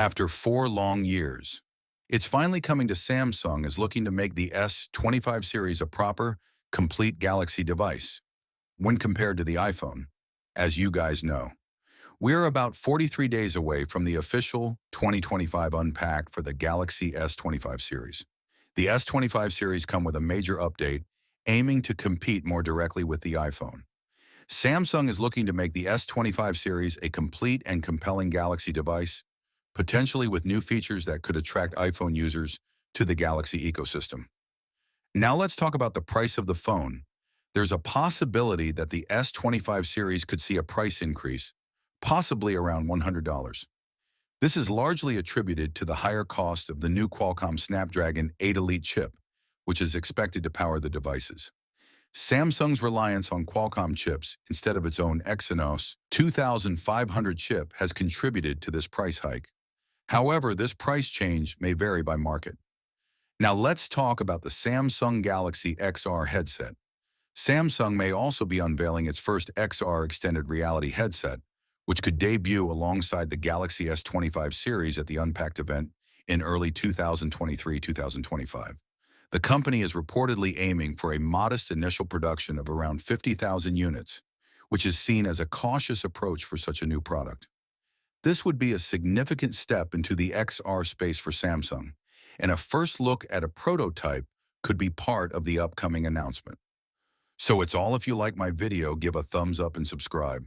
After 4 long years, it's finally coming to Samsung is looking to make the S25 series a proper, complete Galaxy device when compared to the iPhone. As you guys know, we're about 43 days away from the official 2025 unpacked for the Galaxy S25 series. The S25 series come with a major update aiming to compete more directly with the iPhone. Samsung is looking to make the S25 series a complete and compelling Galaxy device, potentially with new features that could attract iPhone users to the Galaxy ecosystem. Now let's talk about the price of the phone. There's a possibility that the S25 series could see a price increase, possibly around $100. This is largely attributed to the higher cost of the new Qualcomm Snapdragon 8 Elite chip, which is expected to power the devices. Samsung's reliance on Qualcomm chips instead of its own Exynos 2500 chip has contributed to this price hike. However, this price change may vary by market. Now let's talk about the Samsung Galaxy XR headset. Samsung may also be unveiling its first XR extended reality headset, which could debut alongside the Galaxy S25 series at the Unpacked event in early 2023-2025. The company is reportedly aiming for a modest initial production of around 50,000 units, which is seen as a cautious approach for such a new product. This would be a significant step into the XR space for Samsung, and a first look at a prototype could be part of the upcoming announcement. So it's all. If you like my video, give a thumbs up and subscribe.